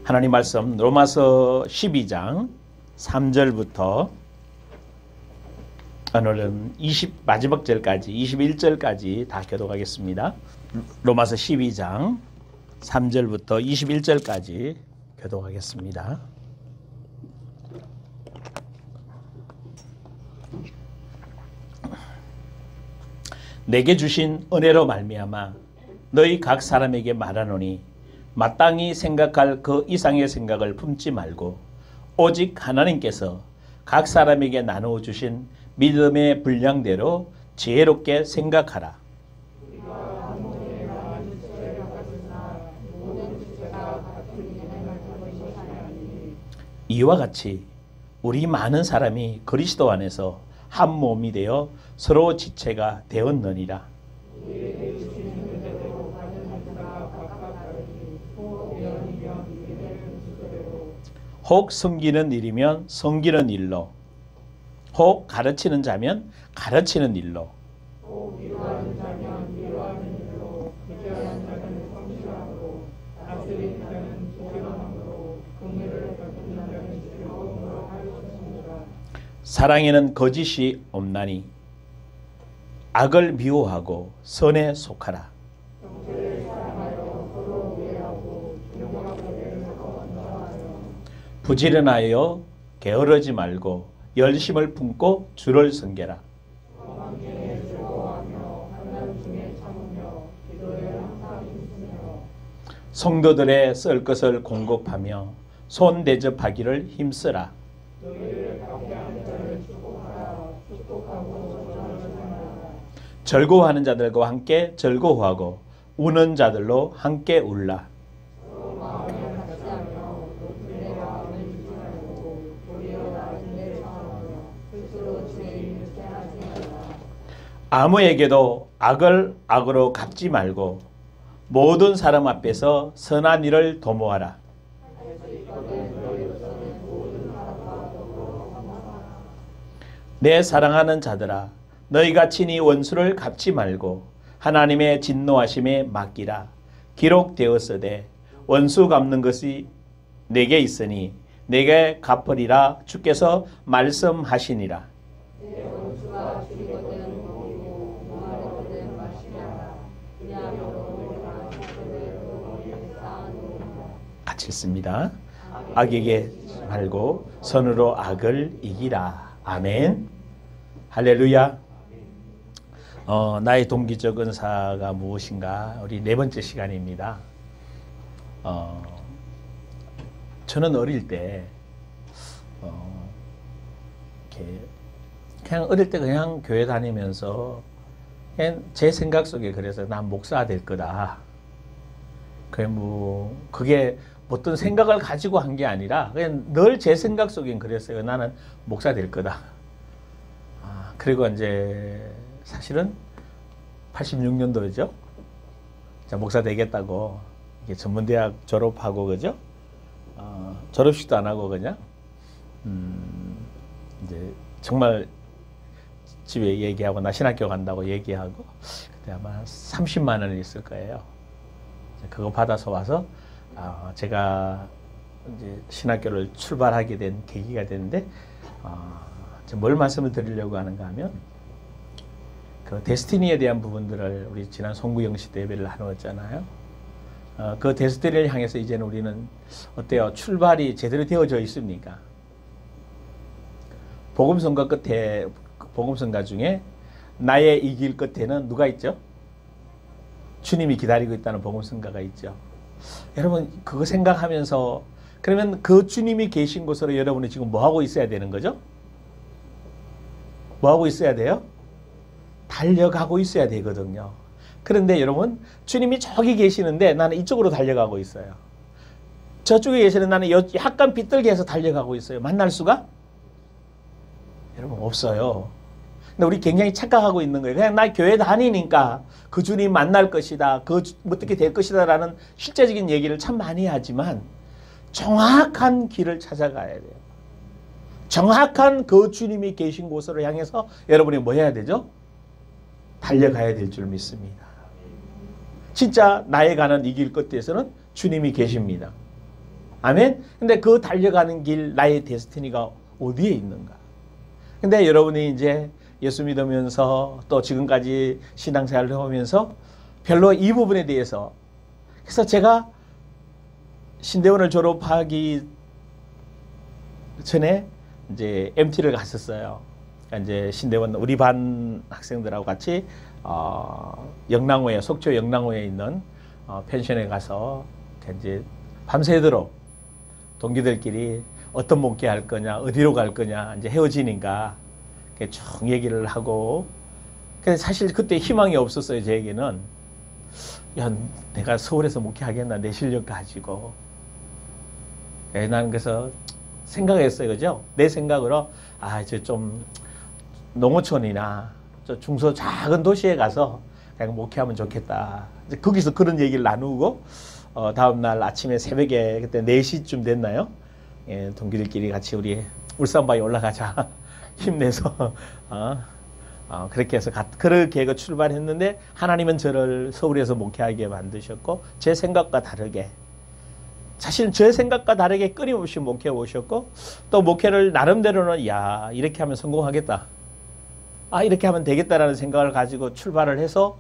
하나님 말씀 로마서 12장 3절부터 오늘은 마지막 절까지 21절까지 다 교독하겠습니다. 로마서 12장 3절부터 21절까지 교독하겠습니다. 내게 주신 은혜로 말미암아 너희 각 사람에게 말하노니 마땅히 생각할 그 이상의 생각을 품지 말고 오직 하나님께서 각 사람에게 나누어 주신 믿음의 분량대로 지혜롭게 생각하라. 이와 같이 우리 많은 사람이 그리스도 안에서 한 몸이 되어 서로 지체가 되었느니라. 혹 섬기는 일이면 섬기는 일로, 혹 가르치는 자면 가르치는 일로, 혹 위로하는 자면 위로하는 일로, 부지런한 자는 성실함으로, 다스리는 자는 부지런함으로, 긍휼을 베푸는 자는 즐거움으로 하였습니다. 사랑에는 거짓이 없나니 악을 미워하고 선에 속하라. 부지런하여 게으르지 말고 열심을 품고 주를 섬겨라. 성도들의 쓸 것을 공급하며 손 대접하기를 힘쓰라. 즐거워하는 자들과 함께 즐거워하고 우는 자들로 함께 울라. 아무에게도 악을 악으로 갚지 말고 모든 사람 앞에서 선한 일을 도모하라. 내 사랑하는 자들아, 너희가 친히 원수를 갚지 말고 하나님의 진노하심에 맡기라. 기록되었으되 원수 갚는 것이 내게 있으니 내게 갚으리라 주께서 말씀하시니라. 같이 읽습니다. 악에게 말고 선으로 악을 이기라. 아멘. 할렐루야. 나의 동기적 은사가 무엇인가? 우리 네 번째 시간입니다. 저는 어릴 때 그냥 어릴 때 그냥 교회 다니면서 그냥 제 생각 속에 그래서 난 목사 될 거다. 그게 어떤 생각을 가지고 한 게 아니라 그냥 늘 제 생각 속엔 그랬어요. 나는 목사 될 거다. 그리고 이제 사실은 86년도죠. 자, 목사 되겠다고 이게 전문대학 졸업하고 그죠? 졸업식도 안 하고 그냥 이제 정말 집에 얘기하고 나 신학교 간다고 얘기하고 그때 아마 30만 원이 있을 거예요. 그거 받아서 와서 제가 이제 신학교를 출발하게 된 계기가 됐는데 뭘 말씀을 드리려고 하는가 하면 그 데스티니에 대한 부분들을 우리 지난 송구영 씨 때 예배를 나누었잖아요. 그 데스티니를 향해서 이제는 우리는 어때요? 출발이 제대로 되어져 있습니까? 복음성가 끝에 복음성가 중에 나의 이 길 끝에는 누가 있죠? 주님이 기다리고 있다는 복음성가가 있죠. 여러분 그거 생각하면서 그러면 그 주님이 계신 곳으로 여러분이 지금 뭐 하고 있어야 되는 거죠? 뭐 하고 있어야 돼요? 달려가고 있어야 되거든요. 그런데 여러분 주님이 저기 계시는데 나는 이쪽으로 달려가고 있어요. 저쪽에 계시는 나는 약간 빗들게 해서 달려가고 있어요. 만날 수가? 여러분 없어요. 근데 우리 굉장히 착각하고 있는 거예요. 그냥 나 교회 다니니까 그 주님 만날 것이다. 어떻게 될 것이다 라는 실제적인 얘기를 참 많이 하지만 정확한 길을 찾아가야 돼요. 정확한 그 주님이 계신 곳으로 향해서 여러분이 뭐 해야 되죠? 달려가야 될 줄 믿습니다. 진짜 나의 가는 이 길 끝에서는 주님이 계십니다. 아멘? 근데 그 달려가는 길, 나의 데스티니가 어디에 있는가? 근데 여러분이 이제 예수 믿으면서 또 지금까지 신앙생활을 해오면서 별로 이 부분에 대해서, 그래서 제가 신대원을 졸업하기 전에 이제 MT를 갔었어요. 그러니까 이제 신대원 우리 반 학생들하고 같이 영랑호에, 속초 영랑호에 있는 펜션에 가서 이제 밤새도록 동기들끼리 어떤 목회할 거냐, 어디로 갈 거냐, 이제 헤어지니까 쭉 얘기를 하고. 근데 사실 그때 희망이 없었어요, 저에게는. 야, 내가 서울에서 목회하겠나, 내 실력 가지고. 나는 그래서 생각했어요, 그죠? 내 생각으로, 이제 좀 농어촌이나 저 중소 작은 도시에 가서 그냥 목회하면 좋겠다. 이제 거기서 그런 얘기를 나누고, 다음날 아침에 새벽에 그때 4시쯤 됐나요? 예, 동기들끼리 같이 우리 울산바위 올라가자. 힘내서. 그렇게 해서 그렇게 해서 출발했는데, 하나님은 저를 서울에서 목회하게 만드셨고, 제 생각과 다르게, 사실 제 생각과 다르게 끊임없이 목회해 오셨고, 또 목회를 나름대로는 이렇게 하면 성공하겠다, 이렇게 하면 되겠다라는 생각을 가지고 출발을 해서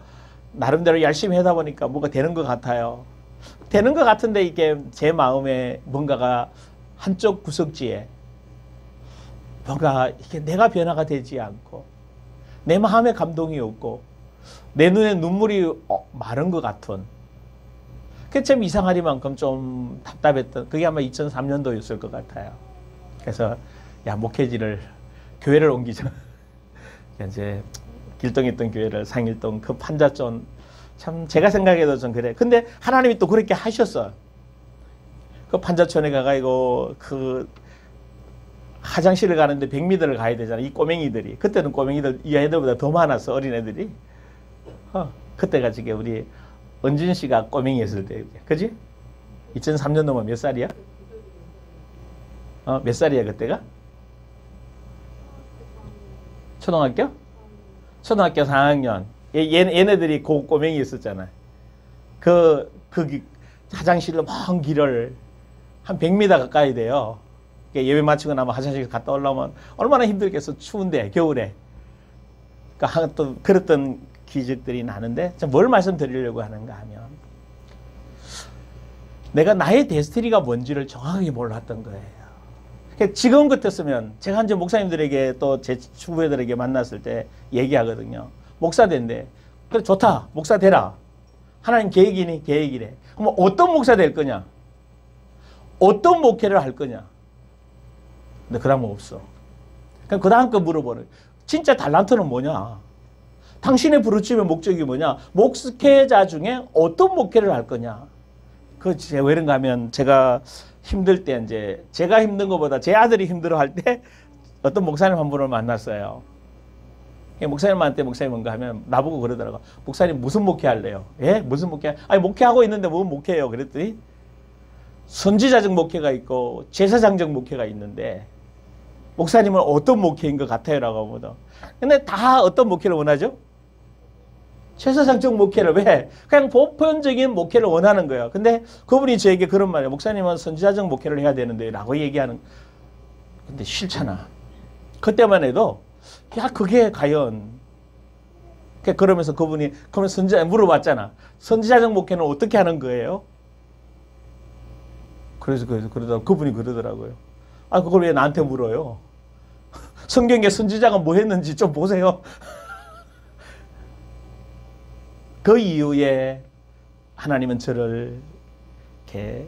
나름대로 열심히 하다 보니까 뭐가 되는 것 같아요. 되는 것 같은데 이게 제 마음에 뭔가가 한쪽 구석지에 뭔가 이게 내가 변화가 되지 않고, 내 마음에 감동이 없고, 내 눈에 눈물이 마른 것 같은, 그게 참 이상하리만큼 좀 답답했던, 그게 아마 2003년도였을 것 같아요. 그래서 목회지를, 교회를 옮기자. 이제 길동에 있던 교회를 상일동 그 판자촌, 참 제가 생각해도 좀 그래. 근데 하나님이 또 그렇게 하셨어요. 그 판자촌에 가가지고 그 화장실을 가는데 100m를 가야 되잖아, 이 꼬맹이들이. 그때는 꼬맹이들 이 애들보다 더 많았어, 어린애들이. 그때가 지금 우리 은진 씨가 꼬맹이였을 때, 그지? 2003년도면 몇 살이야? 몇 살이야 그때가? 초등학교? 초등학교 4학년. 얘네들이 꼬맹이 있었잖아. 그 화장실로 먼 길을 한 100m 가까이 돼요. 예배 마치고 나면 화장실 갔다 올라오면 얼마나 힘들겠어, 추운데, 겨울에. 그러니까 또 그랬던 기적들이 나는데, 뭘 말씀드리려고 하는가 하면, 내가 나의 데스티니가 뭔지를 정확하게 몰랐던 거예요. 그러니까 지금 같았으면, 제가 이제 목사님들에게 또 제 후배들에게 만났을 때 얘기하거든요. 목사 된대. 그래, 좋다. 목사 되라. 하나님 계획이니? 계획이래. 그럼 어떤 목사 될 거냐? 어떤 목회를 할 거냐? 근데 그 다음은 없어. 그럼 그 다음 거 물어보는, 진짜 달란트는 뭐냐? 당신의 부르심의 목적이 뭐냐? 목회자 중에 어떤 목회를 할 거냐? 왜 그런가 하면, 제가 힘들 때, 이제 제가 힘든 것보다 제 아들이 힘들어 할 때 어떤 목사님 한 분을 만났어요. 목사님한테, 목사님 뭔가 하면 나보고 그러더라고. 목사님 무슨 목회 할래요? 예? 무슨 목회? 아니, 목회하고 있는데 뭐 목회해요? 그랬더니, 선지자적 목회가 있고 제사장적 목회가 있는데 목사님은 어떤 목회인 것 같아요? 라고 하거든. 근데 다 어떤 목회를 원하죠? 제사장적 목회를. 왜? 그냥 보편적인 목회를 원하는 거예요. 근데 그분이 저에게 그런 말이에요. 목사님은 선지자적 목회를 해야 되는데 라고 얘기하는. 근데 싫잖아. 그때만 해도 그게 과연. 그러면서 그분이, 그러면 선지자 물어봤잖아. 선지자적 목회는 어떻게 하는 거예요? 그래서 그러다 그분이 그러더라고요. 그걸 왜 나한테 물어요? 성경에 선지자가 뭐 했는지 좀 보세요. 그 이후에 하나님은 저를 이렇게,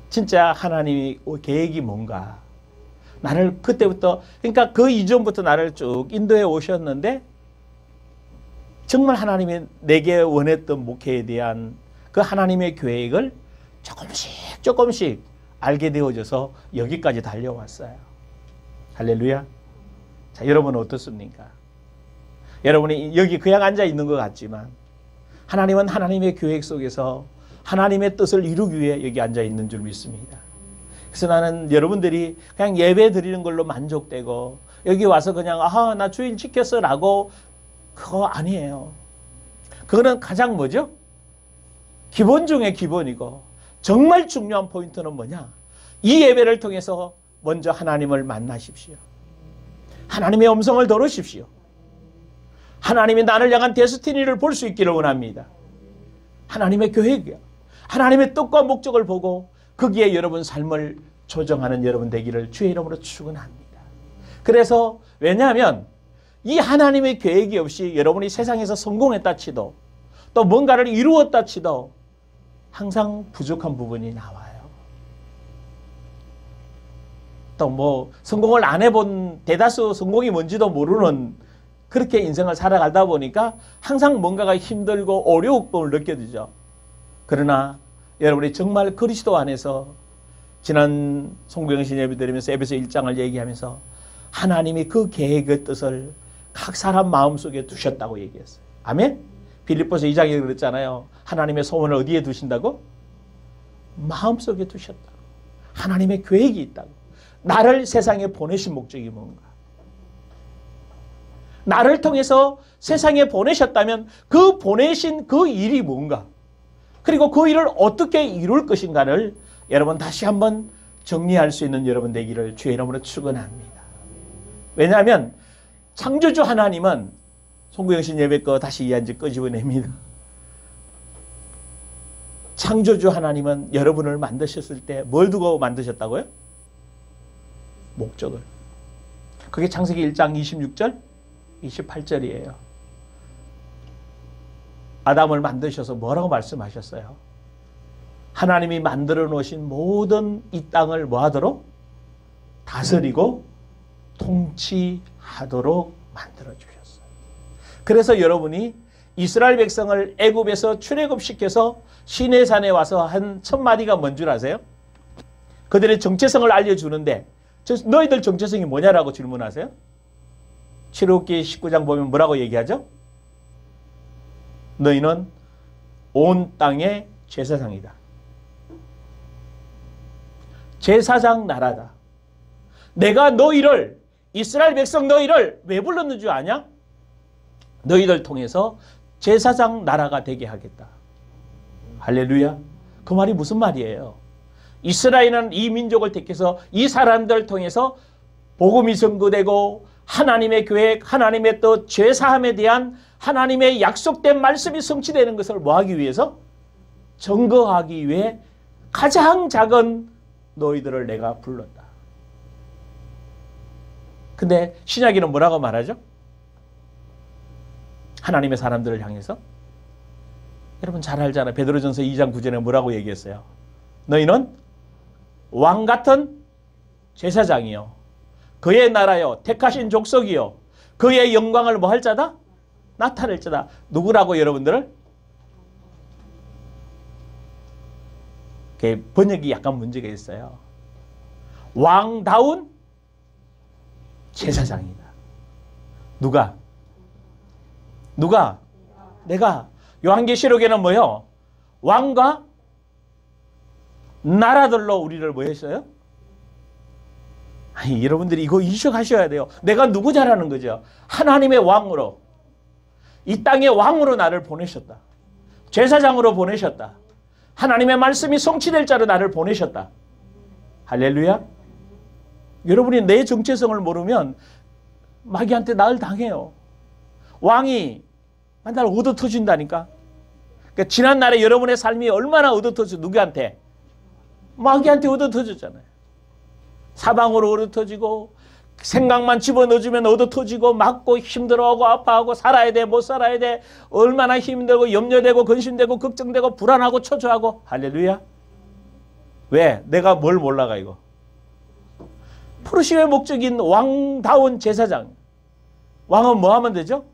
진짜 하나님의 계획이 뭔가, 나를 그때부터, 그러니까 그 이전부터 나를 쭉 인도해 오셨는데, 정말 하나님이 내게 원했던 목회에 대한 그 하나님의 계획을 조금씩 알게 되어져서 여기까지 달려왔어요. 할렐루야. 자, 여러분은 어떻습니까? 여러분이 여기 그냥 앉아 있는 것 같지만, 하나님은 하나님의 계획 속에서 하나님의 뜻을 이루기 위해 여기 앉아 있는 줄 믿습니다. 그래서 나는 여러분들이 그냥 예배 드리는 걸로 만족되고, 여기 와서 그냥 나 주일 지켰어 라고, 그거 아니에요. 그거는 가장 뭐죠? 기본 중에 기본이고, 정말 중요한 포인트는 뭐냐? 이 예배를 통해서 먼저 하나님을 만나십시오. 하나님의 음성을 들으십시오. 하나님이 나를 향한 데스티니를 볼 수 있기를 원합니다. 하나님의 계획이요, 하나님의 뜻과 목적을 보고 거기에 여러분 삶을 조정하는 여러분 되기를 주의 이름으로 축원합니다. 그래서 왜냐하면 이 하나님의 계획이 없이 여러분이 세상에서 성공했다 치도 또 뭔가를 이루었다 치도 항상 부족한 부분이 나와요. 또 뭐 성공을 안 해본 대다수 성공이 뭔지도 모르는 그렇게 인생을 살아가다 보니까 항상 뭔가가 힘들고 어려움을 느껴지죠. 그러나 여러분이 정말 그리스도 안에서 지난 송병신 예배 드리면서 에베소 1장을 얘기하면서 하나님이 그 계획의 뜻을 각 사람 마음속에 두셨다고 얘기했어요. 아멘? 빌립보서 2장에 그랬잖아요. 하나님의 소원을 어디에 두신다고? 마음속에 두셨다고. 하나님의 계획이 있다고. 나를 세상에 보내신 목적이 뭔가? 나를 통해서 세상에 보내셨다면 그 보내신 그 일이 뭔가? 그리고 그 일을 어떻게 이룰 것인가를 여러분 다시 한번 정리할 수 있는 여러분 되기를 주의 이름으로 축원합니다. 왜냐하면 창조주 하나님은 송구영신 예배 거 다시 이한지 끄집어냅니다. 창조주 하나님은 여러분을 만드셨을 때 뭘 두고 만드셨다고요? 목적을. 그게 창세기 1장 26절, 28절이에요. 아담을 만드셔서 뭐라고 말씀하셨어요? 하나님이 만들어 놓으신 모든 이 땅을 뭐하도록? 다스리고 통치하도록 만들어 주셨어요. 그래서 여러분이 이스라엘 백성을 애굽에서 출애굽시켜서 시내산에 와서 한 1000마디가 뭔 줄 아세요? 그들의 정체성을 알려주는데 너희들 정체성이 뭐냐라고 질문하세요? 출애굽기 19장 보면 뭐라고 얘기하죠? 너희는 온 땅의 제사장이다. 제사장 나라다. 내가 너희를, 이스라엘 백성 너희를 왜 불렀는 줄 아냐? 너희들 통해서 제사장 나라가 되게 하겠다. 할렐루야. 그 말이 무슨 말이에요? 이스라엘은 이 민족을 택해서 이 사람들 통해서 복음이 선고되고 하나님의 계획, 하나님의 뜻, 죄사함에 대한 하나님의 약속된 말씀이 성취되는 것을 뭐하기 위해서? 증거하기 위해 가장 작은 너희들을 내가 불렀다. 근데 신약에는 뭐라고 말하죠? 하나님의 사람들을 향해서? 여러분 잘 알잖아요. 베드로전서 2장 9절에 뭐라고 얘기했어요? 너희는 왕 같은 제사장이요, 그의 나라요, 택하신 족속이요, 그의 영광을 뭐 할 자다? 나타낼 자다. 누구라고 여러분들을? 번역이 약간 문제가 있어요. 왕다운 제사장이다. 누가? 내가. 요한계시록에는 뭐요? 왕과 나라들로 우리를 뭐 했어요? 아니, 여러분들이 이거 인식하셔야 돼요. 내가 누구냐라는 거죠. 하나님의 왕으로, 이 땅의 왕으로 나를 보내셨다. 제사장으로 보내셨다. 하나님의 말씀이 성취될 자로 나를 보내셨다. 할렐루야. 여러분이 내 정체성을 모르면 마귀한테 날 당해요. 왕이 날 얻어터진다니까. 그러니까 지난날에 여러분의 삶이 얼마나 얻어터져? 누구한테? 마귀한테 얻어터졌잖아요. 사방으로 얻어터지고 생각만 집어넣어주면 얻어터지고 맞고 힘들어하고 아파하고 살아야 돼 못 살아야 돼 얼마나 힘들고 염려되고 근심되고 걱정되고 불안하고 초조하고. 할렐루야. 왜? 내가 뭘 몰라가 이거. 프로시의 목적인 왕다운 제사장. 왕은 뭐 하면 되죠?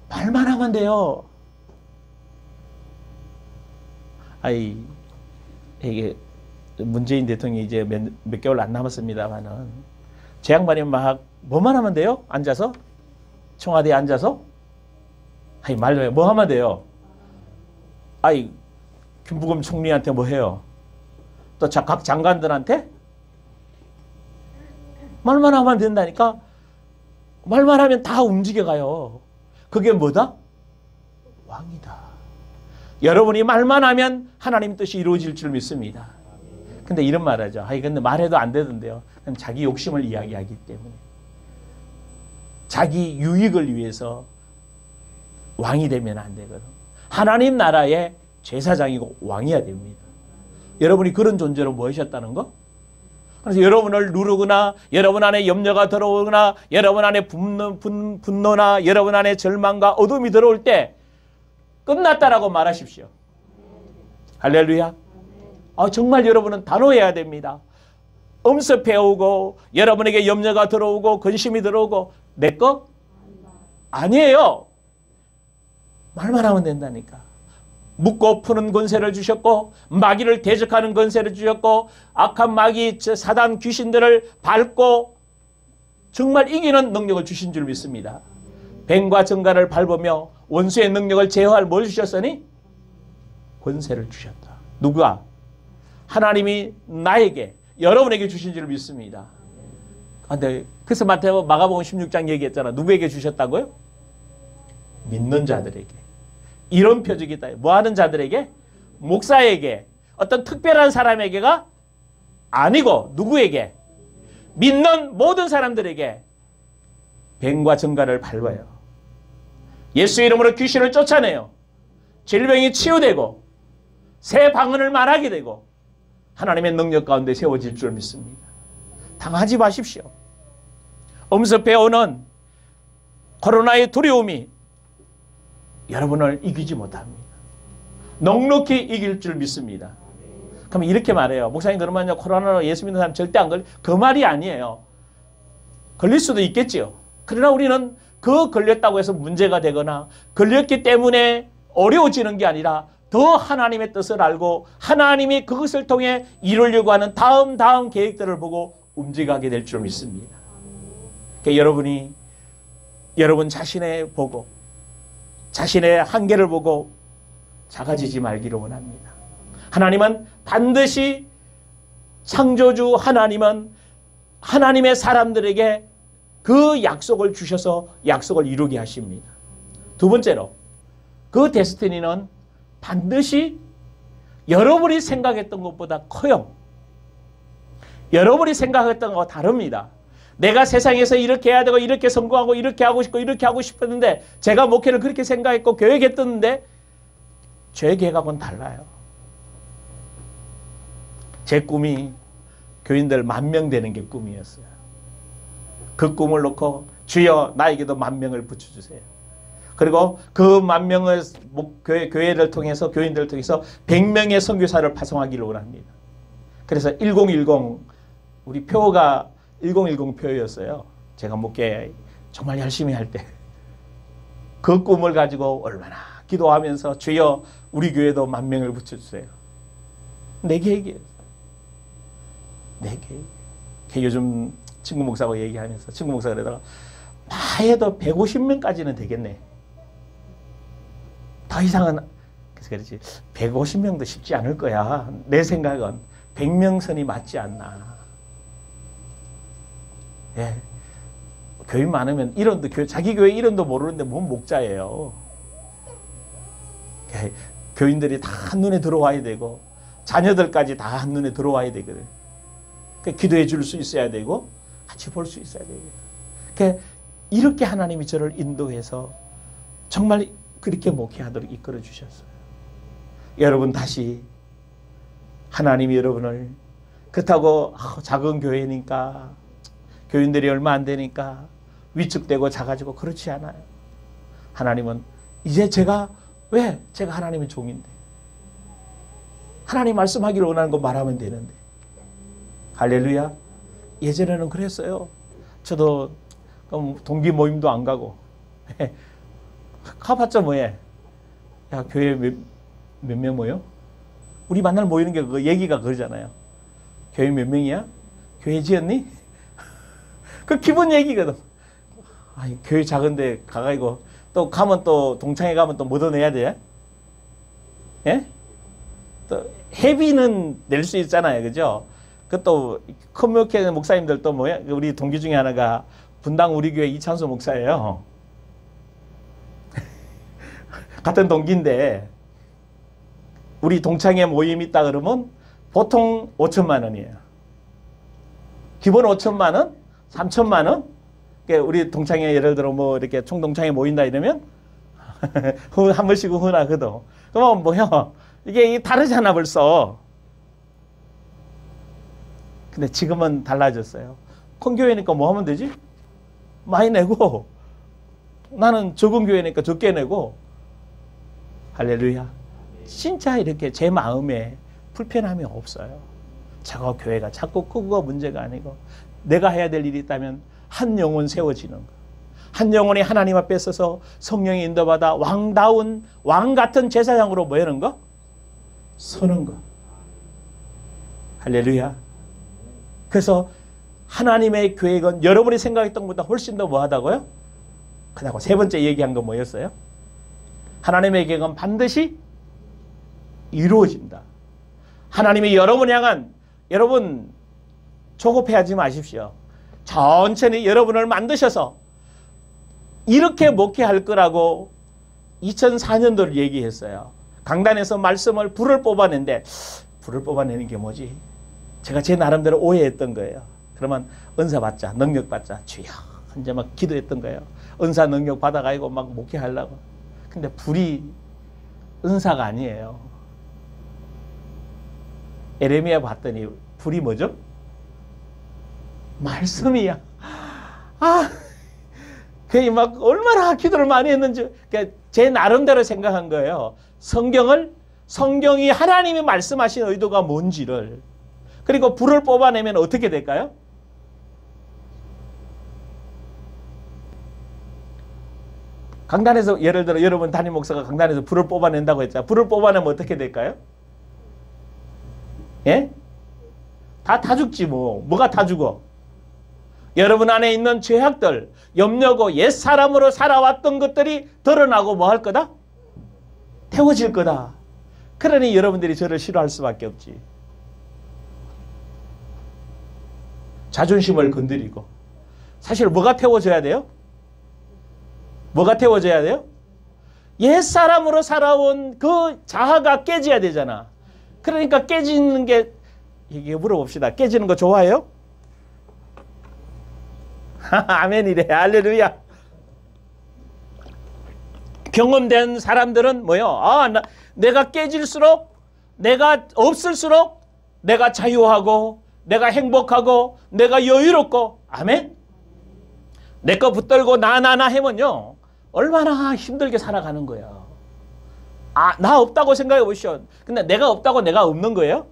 말만 하면 돼요. 이게 문재인 대통령이 이제 몇 개월 안 남았습니다만은 제 양반이 막 뭐만 하면 돼요? 앉아서? 청와대에 앉아서? 말로 해요. 뭐 하면 돼요? 김부겸 총리한테 뭐 해요? 또 각 장관들한테? 말만 하면 된다니까? 말만 하면 다 움직여가요. 그게 뭐다? 왕이다. 여러분이 말만 하면 하나님 뜻이 이루어질 줄 믿습니다. 근데 이런 말 하죠. 근데 말해도 안 되던데요. 그럼 자기 욕심을 이야기하기 때문에. 자기 유익을 위해서 왕이 되면 안 되거든. 하나님 나라의 제사장이고 왕이어야 됩니다. 여러분이 그런 존재로 모이셨다는 거? 그래서 여러분을 누르거나 여러분 안에 염려가 들어오거나 여러분 안에 분노나 여러분 안에 절망과 어둠이 들어올 때 끝났다라고 말하십시오. 할렐루야. 정말 여러분은 단호해야 됩니다. 엄습해오고 여러분에게 염려가 들어오고 근심이 들어오고 내 거? 아니에요. 말만 하면 된다니까. 묶고 푸는 권세를 주셨고 마귀를 대적하는 권세를 주셨고 악한 마귀 사단 귀신들을 밟고 정말 이기는 능력을 주신 줄 믿습니다. 뱀과 정갈을 밟으며 원수의 능력을 제어할 뭘 주셨으니? 권세를 주셨다. 누가? 하나님이 나에게 여러분에게 주신 줄 믿습니다. 근데 그래서 마가복음 16장 얘기했잖아. 누구에게 주셨다고요? 믿는 자들에게. 이런 표적이 있다. 뭐 하는 자들에게? 목사에게. 어떤 특별한 사람에게가 아니고 누구에게? 믿는 모든 사람들에게 뱀과 정갈을 밟아요. 예수 이름으로 귀신을 쫓아내요. 질병이 치유되고 새 방언을 말하게 되고 하나님의 능력 가운데 세워질 줄 믿습니다. 당하지 마십시오. 엄습해오는 코로나의 두려움이 여러분을 이기지 못합니다. 넉넉히 이길 줄 믿습니다. 그럼 이렇게 말해요. 목사님 그러면요 코로나로 예수 믿는 사람 절대 안 걸려. 그 말이 아니에요. 걸릴 수도 있겠지요. 그러나 우리는 그 걸렸다고 해서 문제가 되거나 걸렸기 때문에 어려워지는 게 아니라 더 하나님의 뜻을 알고 하나님이 그것을 통해 이루려고 하는 다음 계획들을 보고 움직이게 될 줄 믿습니다. 그러니까 여러분이 여러분 자신의 보고 자신의 한계를 보고 작아지지 말기를 원합니다. 하나님은 반드시 창조주 하나님은 하나님의 사람들에게 그 약속을 주셔서 약속을 이루게 하십니다. 두 번째로 그 데스티니는 반드시 여러분이 생각했던 것보다 커요. 여러분이 생각했던 것과 다릅니다. 내가 세상에서 이렇게 해야 되고 이렇게 성공하고 이렇게 하고 싶고 이렇게 하고 싶었는데 제가 목회를 그렇게 생각했고 계획했었는데 제 계획하고는 달라요. 제 꿈이 교인들 10,000명 되는 게 꿈이었어요. 그 꿈을 놓고 주여 나에게도 10,000명을 붙여주세요. 그리고 그 10,000명을 교회를 통해서 교인들을 통해서 100명의 선교사를 파송하기를 원합니다. 그래서 1010 우리 표가 1010 표였어요. 제가 목회 정말 열심히 할 때 그 꿈을 가지고 얼마나 기도하면서 주여 우리 교회도 10,000명을 붙여주세요. 내 계획이에요. 내 계획. 요즘 친구 목사하고 얘기하면서 친구 목사가 그러다가 해도 150명까지는 되겠네. 더 이상은 그래서 그렇지 150명도 쉽지 않을 거야. 내 생각은 100명 선이 맞지 않나. 예. 교인 많으면 이론도 자기 교회 이름도 모르는데 뭔 목자예요. 예. 교인들이 다 한눈에 들어와야 되고 자녀들까지 다 한눈에 들어와야 되거든. 그러니까 기도해 줄 수 있어야 되고 같이 볼 수 있어야 되거든. 그러니까 이렇게 하나님이 저를 인도해서 정말 그렇게 목회하도록 이끌어 주셨어요. 여러분 다시 하나님이 여러분을 그렇다고 작은 교회니까 교인들이 얼마 안 되니까 위축되고 작아지고 그렇지 않아요. 하나님은 이제 제가 하나님의 종인데 하나님 말씀하기를 원하는 거 말하면 되는데 할렐루야. 예전에는 그랬어요. 저도 동기 모임도 안 가고 가봤자 뭐해. 야 교회 몇 명 모여? 우리 만날 모이는 게 그 얘기가 그러잖아요. 교회 몇 명이야? 교회 지었니? 그 기본 얘기거든. 아니, 교회 작은데 가가지고 또 가면 또 동창회 가면 또 뭐 더 내야 돼? 예? 또 회비는 낼 수 있잖아요, 그죠? 그것도 큰 목회 목사님들 또 뭐야? 우리 동기 중에 하나가 분당 우리 교회 이찬수 목사예요. 같은 동기인데 우리 동창회 모임 있다 그러면 보통 5천만 원이에요. 기본 5천만 원, 3천만 원. 그러니까 우리 동창회 예를 들어 뭐 이렇게 총동창회 모인다 이러면 한 번씩 후원하거든. 그러면 뭐요? 이게 다르잖아 벌써. 근데 지금은 달라졌어요. 큰 교회니까 뭐 하면 되지? 많이 내고, 나는 적은 교회니까 적게 내고. 할렐루야. 진짜 이렇게 제 마음에 불편함이 없어요. 저거 교회가 자꾸 크고가 문제가 아니고, 내가 해야 될 일이 있다면 한 영혼 세워지는 거. 한 영혼이 하나님 앞에 서서 성령의 인도받아 왕다운 왕 같은 제사장으로 뭐 하는 거? 서는 거. 할렐루야. 그래서 하나님의 계획은 여러분이 생각했던 것보다 훨씬 더 뭐하다고요? 그다고 세 번째 얘기한 건 뭐였어요? 하나님의 계획은 반드시 이루어진다. 하나님이 여러분을 향한, 여러분 조급해하지 마십시오. 천천히 여러분을 만드셔서 이렇게 목회할 거라고 2004년도를 얘기했어요. 강단에서 말씀을 불을 뽑아낸데, 불을 뽑아내는 게 뭐지? 제가 제 나름대로 오해했던 거예요. 그러면 은사 받자, 능력 받자, 주여 이제 막 기도했던 거예요. 은사 능력 받아가지고 막 목회하려고. 근데 불이 은사가 아니에요. 에레미야 봤더니 불이 뭐죠? 말씀이야. 그게 막 얼마나 기도를 많이 했는지, 그러니까 제 나름대로 생각한 거예요. 성경이 하나님이 말씀하신 의도가 뭔지를. 그리고 불을 뽑아내면 어떻게 될까요? 강단에서 예를 들어 여러분 담임 목사가 강단에서 불을 뽑아낸다고 했잖아요. 불을 뽑아내면 어떻게 될까요? 예? 다 죽지 뭐. 뭐가 다 죽어? 여러분 안에 있는 죄악들, 염려고 옛사람으로 살아왔던 것들이 드러나고 뭐 할 거다? 태워질 거다. 그러니 여러분들이 저를 싫어할 수밖에 없지. 자존심을 건드리고. 사실 뭐가 태워져야 돼요? 뭐가 태워져야 돼요? 옛사람으로 살아온 그 자아가 깨져야 되잖아. 그러니까 깨지는 게, 이게 물어봅시다. 깨지는 거 좋아해요? 아멘이래. 할렐루야. 경험된 사람들은 뭐요? 내가 깨질수록, 내가 없을수록 내가 자유하고, 내가 행복하고, 내가 여유롭고. 아멘? 내 거 붙들고 나 하면요, 얼마나 힘들게 살아가는 거야. 나 없다고 생각해 보시오. 근데 내가 없다고 내가 없는 거예요?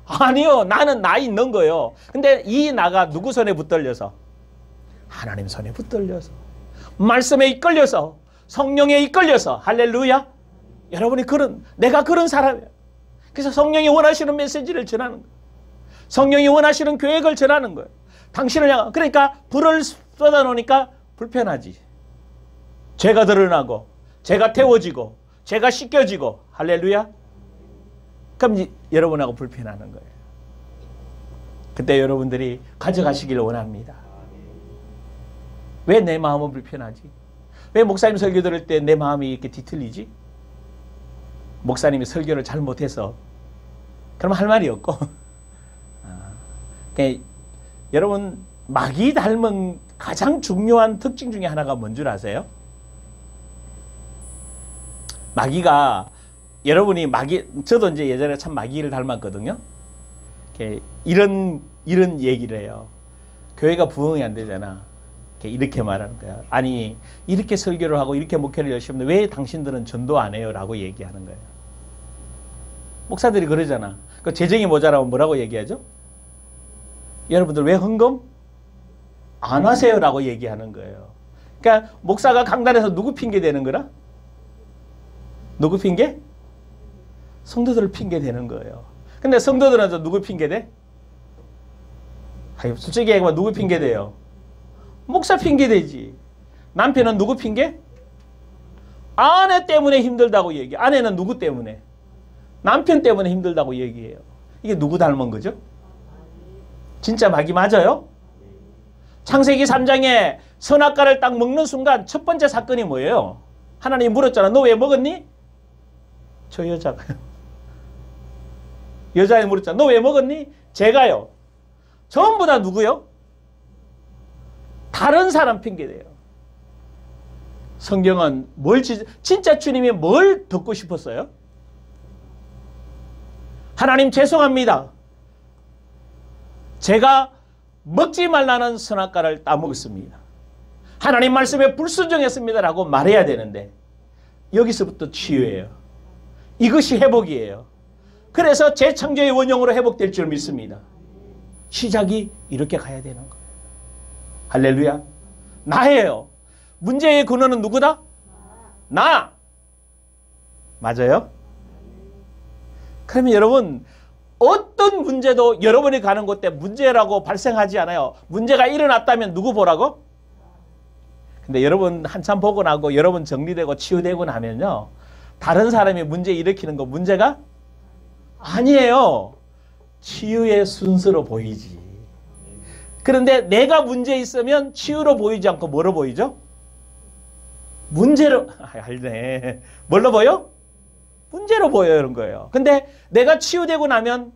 아니요. 나는 나 있는 거예요. 근데 이 나가 누구 손에 붙들려서? 하나님 손에 붙들려서, 말씀에 이끌려서, 성령에 이끌려서. 할렐루야. 여러분이 내가 그런 사람이에요. 그래서 성령이 원하시는 메시지를 전하는 거예요. 성령이 원하시는 계획을 전하는 거예요. 당신을 향한. 그러니까 불을 쏟아놓으니까 불편하지. 죄가 드러나고, 죄가 태워지고, 죄가 씻겨지고. 할렐루야. 그럼 여러분하고 불편하는 거예요. 그때 여러분들이 가져가시길 원합니다. 왜 내 마음은 불편하지? 왜 목사님 설교 들을 때 내 마음이 이렇게 뒤틀리지? 목사님이 설교를 잘못해서. 그럼 할 말이 없고. 그러니까 여러분, 마귀 닮은 가장 중요한 특징 중에 하나가 뭔 줄 아세요? 마귀가, 여러분이 저도 이제 예전에 참 마귀를 닮았거든요. 이런 얘기를 해요. 교회가 부흥이 안 되잖아. 이렇게 말하는 거야. 아니, 이렇게 설교를 하고 이렇게 목회를 열심히 하는데 왜 당신들은 전도 안 해요? 라고 얘기하는 거예요. 목사들이 그러잖아. 그 재정이 모자라면 뭐라고 얘기하죠? 여러분들 왜 헌금 안 하세요? 라고 얘기하는 거예요. 그러니까 목사가 강단에서 누구 핑계 대는 거라? 누구 핑계? 성도들을 핑계 대는 거예요. 근데 성도들은 누구 핑계 대? 솔직히 얘기하면 누구 핑계 대요? 목사 핑계 대지. 남편은 누구 핑계? 아내 때문에 힘들다고 얘기해. 아내는 누구 때문에? 남편 때문에 힘들다고 얘기해요. 이게 누구 닮은 거죠? 진짜 마귀 맞아요? 창세기 3장에 선악과를 딱 먹는 순간 첫 번째 사건이 뭐예요? 하나님이 물었잖아. 너 왜 먹었니? 저 여자가요. 여자애 물었잖아. 너 왜 먹었니? 제가요. 전부 다 누구요? 다른 사람 핑계대요. 성경은 진짜 주님이 뭘 듣고 싶었어요? 하나님 죄송합니다. 제가 먹지 말라는 선악과를 따먹었습니다. 하나님 말씀에 불순종했습니다라고 말해야 되는데 여기서부터 치유예요. 이것이 회복이에요. 그래서 재창조의 원형으로 회복될 줄 믿습니다. 시작이 이렇게 가야 되는 거예요. 할렐루야. 나예요. 문제의 근원은 누구다? 나. 맞아요? 그러면 여러분 어떤 문제도 여러분이 가는 곳에 문제라고 발생하지 않아요. 문제가 일어났다면 누구 보라고? 근데 여러분 한참 보고 나고 여러분 정리되고 치유되고 나면요. 다른 사람이 문제 일으키는 거 문제가 아니에요. 치유의 순서로 보이지. 그런데 내가 문제 있으면 치유로 보이지 않고 뭐로 보이죠? 문제로, 알네. 뭘로 보여? 문제로 보여요, 거예요. 근데 내가 치유되고 나면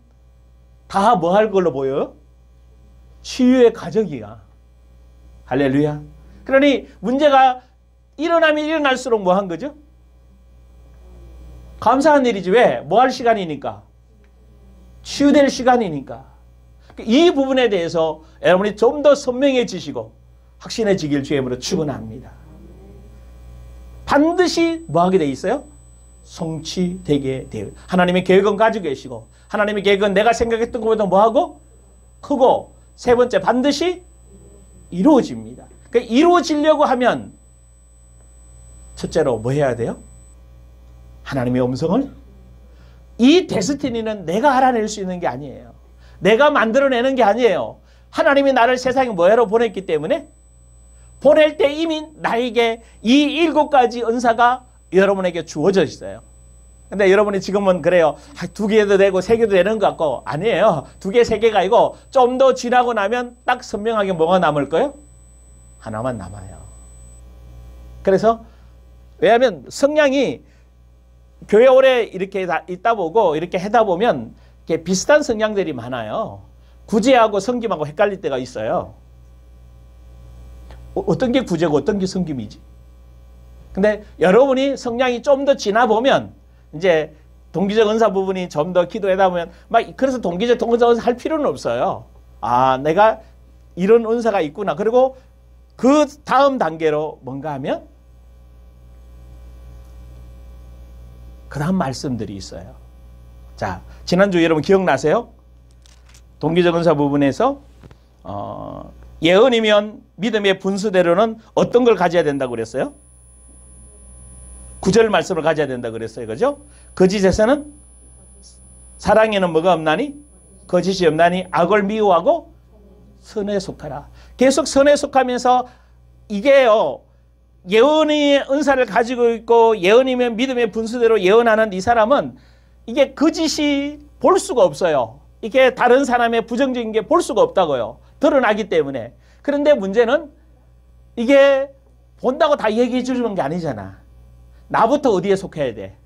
다 뭐 할 걸로 보여요? 치유의 과정이야. 할렐루야. 그러니 문제가 일어나면 일어날수록 뭐 한 거죠? 감사한 일이지. 왜? 뭐 할 시간이니까? 치유될 시간이니까. 이 부분에 대해서 여러분이 좀 더 선명해지시고 확신해지길 주의 이름으로 축원합니다. 반드시 뭐 하게 돼 있어요? 성취되게 돼요. 하나님의 계획은 가지고 계시고 하나님의 계획은 내가 생각했던 것보다 뭐하고? 크고 세 번째 반드시 이루어집니다. 그러니까 이루어지려고 하면 첫째로 뭐 해야 돼요? 하나님의 음성을 이 데스티니는 내가 알아낼 수 있는 게 아니에요. 내가 만들어내는 게 아니에요. 하나님이 나를 세상에 뭐하러 보냈기 때문에 보낼 때 이미 나에게 이 7가지 은사가 여러분에게 주어져 있어요. 근데 여러분이 지금은 그래요. 2개도 되고 3개도 되는 것 같고 아니에요. 2개, 3개가 아니고 좀 더 지나고 나면 딱 선명하게 뭐가 남을 거예요? 하나만 남아요. 그래서 왜냐하면 성향이 교회 오래 이렇게 있다 보고 이렇게 하다 보면 이렇게 비슷한 성향들이 많아요. 구제하고 섬김하고 헷갈릴 때가 있어요. 어떤 게 구제고 어떤 게 섬김이지? 근데 여러분이 성향이 좀 더 지나 보면 이제 동기적 은사 부분이 좀 더 기도하다 보면 막 그래서 동기적 은사 할 필요는 없어요. 아, 내가 이런 은사가 있구나. 그리고 그 다음 단계로 뭔가 하면 그 다음 말씀들이 있어요. 자, 지난주 여러분 기억나세요? 동기적 은사 부분에서 예언이면 믿음의 분수대로는 어떤 걸 가져야 된다고 그랬어요? 9절 말씀을 가져야 된다고 그랬어요. 그죠? 거짓에서는 사랑에는 뭐가 없나니? 거짓이 없나니? 악을 미워하고 선에 속하라. 계속 선에 속하면서 이게요. 예언의 은사를 가지고 있고 예언이면 믿음의 분수대로 예언하는 이 사람은 이게 거짓이 볼 수가 없어요. 이게 다른 사람의 부정적인 게 볼 수가 없다고요. 드러나기 때문에. 그런데 문제는 이게 본다고 다 얘기해 주는 게 아니잖아. 나부터 어디에 속해야 돼?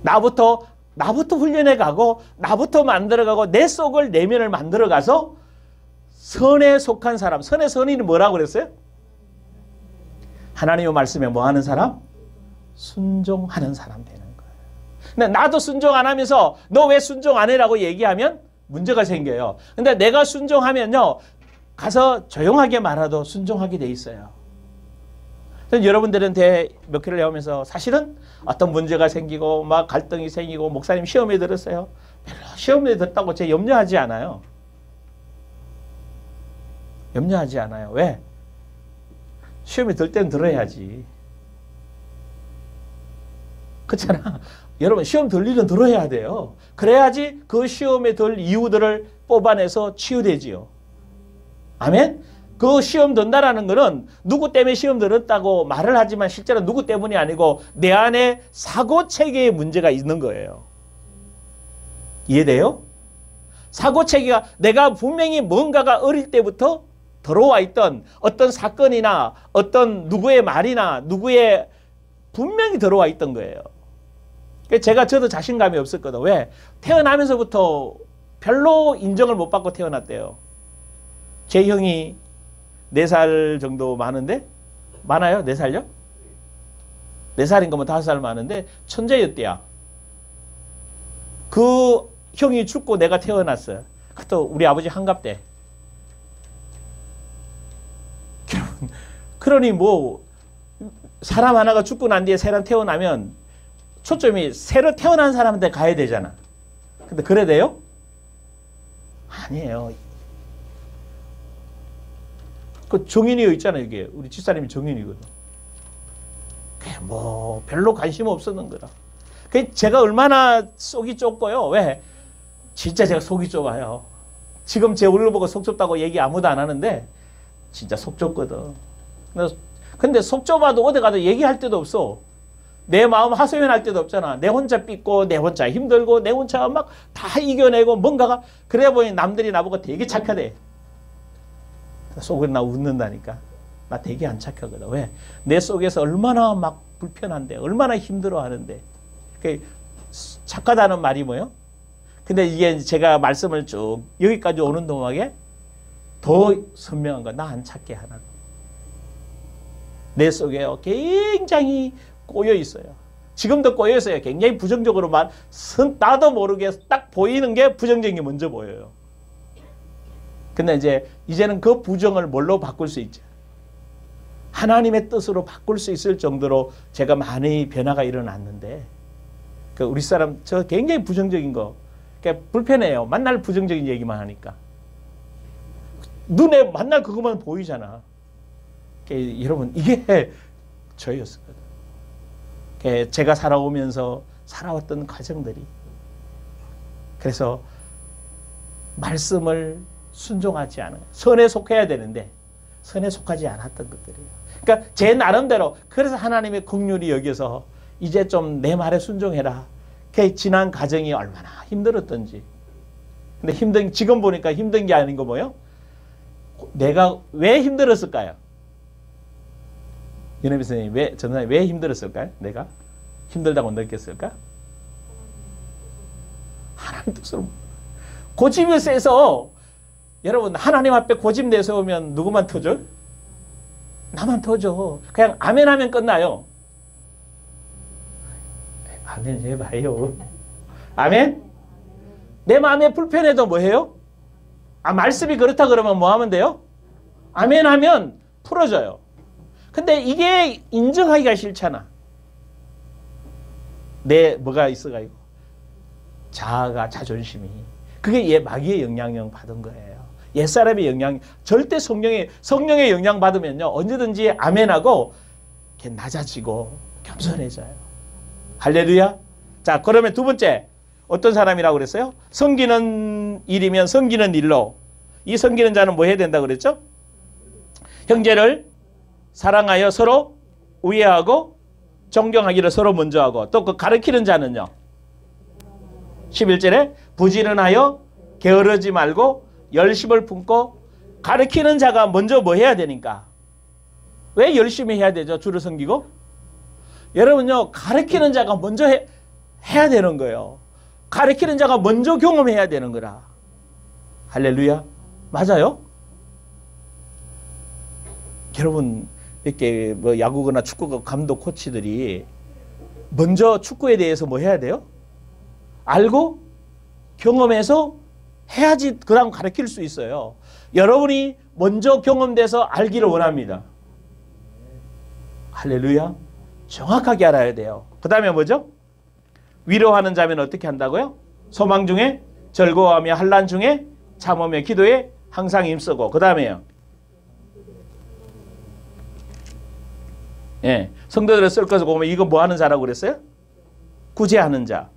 나부터 훈련해 가고 나부터 만들어 가고 내 속을 내면을 만들어 가서 선에 속한 사람. 선의 선의는 뭐라고 그랬어요? 하나님의 말씀에 뭐 하는 사람? 순종하는 사람 되는 거예요. 근데 나도 순종 안 하면서 너 왜 순종 안 해라고 얘기하면 문제가 생겨요. 근데 내가 순종하면요. 가서 조용하게 말아도 순종하게 돼 있어요. 여러분들한테 몇 개를 해오면서 사실은 어떤 문제가 생기고 막 갈등이 생기고 목사님 시험에 들었어요. 별로 시험에 들었다고 제가 염려하지 않아요. 염려하지 않아요. 왜? 시험에 들 때는 들어야지. 그렇잖아. 여러분 시험 들 일은 들어야 돼요. 그래야지 그 시험에 들 이유들을 뽑아내서 치유되지요. 아멘? 그 시험 든다라는 거는 누구 때문에 시험 들었다고 말을 하지만 실제로 누구 때문이 아니고 내 안에 사고체계의 문제가 있는 거예요. 이해돼요? 사고체계가 내가 분명히 뭔가가 어릴 때부터 들어와 있던 어떤 사건이나 어떤 누구의 말이나 누구의 분명히 들어와 있던 거예요. 저도 자신감이 없었거든. 왜? 태어나면서부터 별로 인정을 못 받고 태어났대요. 제 형이 4살 정도 많은데, 많아요? 4살요? 4살인 거면 5살 많은데 천재였대요. 그 형이 죽고 내가 태어났어요. 그것도 우리 아버지 한갑 때. 그러니 뭐 사람 하나가 죽고 난 뒤에 사람 태어나면 초점이 새로 태어난 사람한테 가야 되잖아. 근데 그래 돼요? 아니에요. 그 정인이요 있잖아요. 이게 우리 집사님이 정인이거든. 뭐 별로 관심 없었는 거다. 제가 얼마나 속이 좁고요. 왜? 진짜 제가 속이 좁아요. 지금 제 얼굴 보고 속 좁다고 얘기 아무도 안 하는데 진짜 속 좁거든. 근데 속 좁아도 어디 가도 얘기할 데도 없어. 내 마음 하소연할 데도 없잖아. 내 혼자 삐고 내 혼자 힘들고 내 혼자 막 다 이겨내고 뭔가가 그래 보니 남들이 나보고 되게 착하대. 속으로 나 웃는다니까. 나 되게 안 착하거든. 왜? 내 속에서 얼마나 막 불편한데 얼마나 힘들어하는데. 착하다는 말이 뭐예요? 근데 이게 제가 말씀을 쭉 여기까지 오는 동안에 더 선명한 거. 나 안 착해 하나. 내 속에 굉장히 꼬여 있어요. 지금도 꼬여 있어요. 굉장히 부정적으로 나도 모르게 딱 보이는 게 부정적인 게 먼저 보여요. 근데 이제는 그 부정을 뭘로 바꿀 수 있죠? 하나님의 뜻으로 바꿀 수 있을 정도로 제가 많이 변화가 일어났는데, 우리 사람 저 굉장히 부정적인 거, 불편해요. 맨날 부정적인 얘기만 하니까. 눈에 맨날 그것만 보이잖아. 여러분 이게 저였었거든. 제가 살아오면서 살아왔던 과정들이. 그래서 말씀을 순종하지 않아요. 선에 속해야 되는데 선에 속하지 않았던 것들이에요. 그러니까 제 나름대로 그래서 하나님의 긍휼히 여겨서 이제 좀 내 말에 순종해라. 지난 과정이 얼마나 힘들었던지. 근데 지금 보니까 힘든 게 아닌 거 뭐예요? 내가 왜 힘들었을까요? 윤혜미 선생님, 전사님 왜 힘들었을까요? 내가 힘들다고 느꼈을까? 하나님 뜻으로. 고집이 세서 여러분 하나님 앞에 고집 내세우면 누구만 터져? 나만 터져. 그냥 아멘 하면 끝나요. 아멘 해봐요. 아멘? 내 마음에 불편해도 뭐 해요? 말씀이 그렇다 그러면 뭐 하면 돼요? 아멘 하면 풀어져요. 근데 이게 인정하기가 싫잖아. 뭐가 있어가지고. 자아가, 자존심이. 그게 마귀의 영향력 받은 거예요. 옛사람의 영향, 절대 성령의 영향 받으면요. 언제든지 아멘하고 이렇게 낮아지고 겸손해져요. 할렐루야. 자, 그러면 두 번째. 어떤 사람이라고 그랬어요? 섬기는 일이면 섬기는 일로. 이 섬기는 자는 뭐 해야 된다고 그랬죠? 형제를 사랑하여 서로 우애하고 존경하기를 서로 먼저 하고, 또 그 가르치는 자는요. 11절에 부지런하여 게으르지 말고 열심을 품고. 가르치는 자가 먼저 뭐 해야 되니까. 왜 열심히 해야 되죠? 주를 섬기고. 여러분요, 가르치는 자가 먼저 해야 되는 거예요. 가르치는 자가 먼저 경험해야 되는 거라. 할렐루야. 맞아요? 여러분 이렇게 뭐 야구나 축구 감독 코치들이 먼저 축구에 대해서 뭐 해야 돼요? 알고 경험해서 해야지 그 다음 가르칠 수 있어요. 여러분이 먼저 경험돼서 알기를 원합니다. 할렐루야. 정확하게 알아야 돼요. 그 다음에 뭐죠? 위로하는 자면 어떻게 한다고요? 소망 중에 즐거워하며 환난 중에 참으며 기도에 항상 힘쓰고. 그 다음에요. 예, 성도들의 쓸 것을 보면 이거 뭐 하는 자라고 그랬어요? 구제하는 자.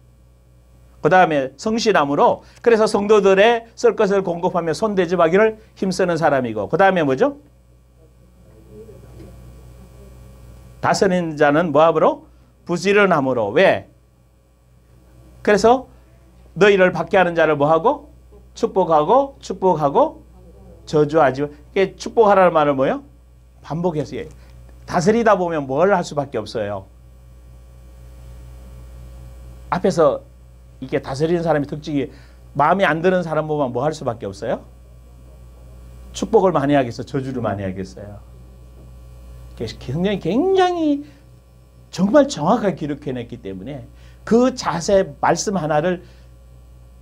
그 다음에 성실함으로. 그래서 성도들의 쓸 것을 공급하며 손대접하기를 힘쓰는 사람이고. 그 다음에 뭐죠? 다스리는 자는 뭐함으로? 부지런함으로. 왜? 그래서 너희를 받게 하는 자를 뭐하고? 축복하고 저주하지. 이게 축복하라는 말은 뭐예요? 반복해서 해요. 다스리다 보면 뭘 할 수밖에 없어요. 앞에서 이게 다스리는 사람의 특징이 마음에 안 드는 사람 보면 뭐 할 수밖에 없어요? 축복을 많이 하겠어? 저주를 많이 하겠어요? 굉장히 정말 정확하게 기록해냈기 때문에 그 자세 말씀 하나를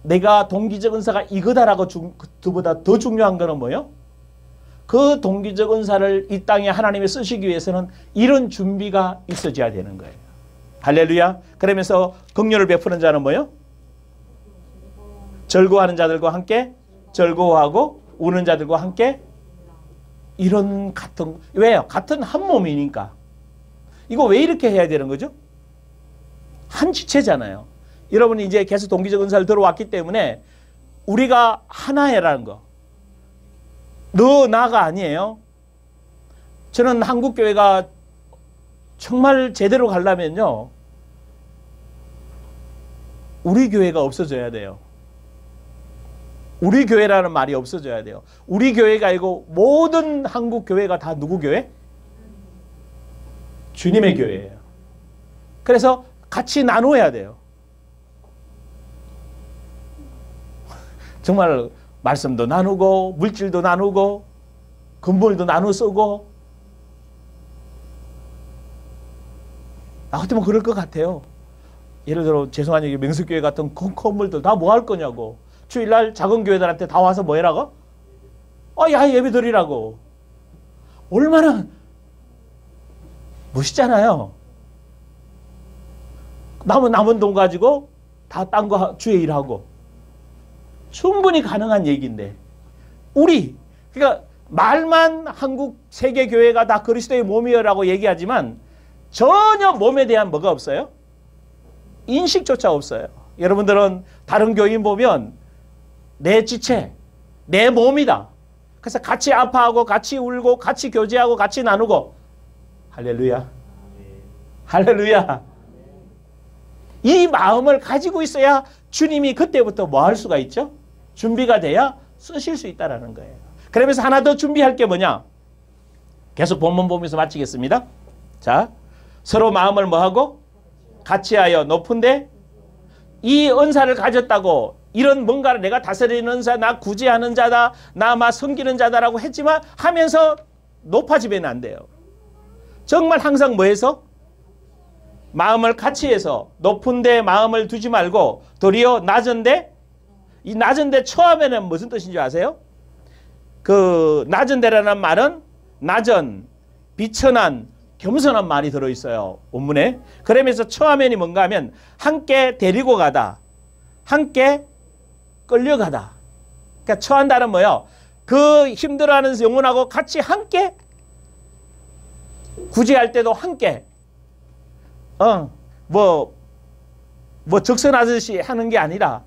내가 동기적 은사가 이거다라고 그보다 더 중요한 거는 뭐예요? 그 동기적 은사를 이 땅에 하나님이 쓰시기 위해서는 이런 준비가 있어져야 되는 거예요. 할렐루야. 그러면서 긍휼을 베푸는 자는 뭐예요? 절거하는 자들과 함께 절거하고 우는 자들과 함께 이런 같은 왜요? 같은 한 몸이니까. 이거 왜 이렇게 해야 되는 거죠? 한 지체잖아요. 여러분이 이제 계속 동기적 은사를 들어왔기 때문에 우리가 하나해라는 거. 너 나가 아니에요. 저는 한국 교회가 정말 제대로 가려면요. 우리 교회가 없어져야 돼요. 우리 교회라는 말이 없어져야 돼요. 우리 교회가 아니고 모든 한국 교회가 다 누구 교회? 주님의 교회예요. 그래서 같이 나누어야 돼요. 정말 말씀도 나누고 물질도 나누고 건물도 나누어 쓰고 나 같으면 그럴 것 같아요. 예를 들어 죄송한 얘기 명수교회 같은 건물들 다 뭐 할 거냐고. 주일날 작은 교회들한테 다 와서 뭐 해라고? 야 예배 드리라고. 얼마나 멋있잖아요. 남은 돈 가지고 다 딴 거 주의 일하고. 충분히 가능한 얘기인데 그러니까 말만 한국 세계교회가 다 그리스도의 몸이라고 얘기하지만 전혀 몸에 대한 뭐가 없어요? 인식조차 없어요. 여러분들은 다른 교인 보면 내 지체, 내 몸이다. 그래서 같이 아파하고 같이 울고 같이 교제하고 같이 나누고 할렐루야. 할렐루야. 이 마음을 가지고 있어야 주님이 그때부터 뭐 할 수가 있죠? 준비가 돼야 쓰실 수 있다는 거예요. 그러면서 하나 더 준비할 게 뭐냐? 계속 본문 보면서 마치겠습니다. 자, 서로 마음을 뭐하고? 같이 하여 높은데 이 은사를 가졌다고 이런 뭔가를 내가 다스리는 은사, 나 구제하는 자다, 나 막 섬기는 자다라고 했지만 하면서 높아지면 안 돼요. 정말 항상 뭐해서? 마음을 같이 해서 높은데 마음을 두지 말고 도리어 낮은데 이 낮은데 처음에는 무슨 뜻인 줄 아세요? 그 낮은데라는 말은 낮은, 비천한, 겸손한 말이 들어있어요. 원문에. 그러면서 처음에는 뭔가 하면 함께 데리고 가다. 함께 끌려가다. 그러니까 처한다는 뭐예요? 그 힘들어하는 영혼하고 같이 함께 구제할 때도 함께 뭐 적선하듯이 하는 게 아니라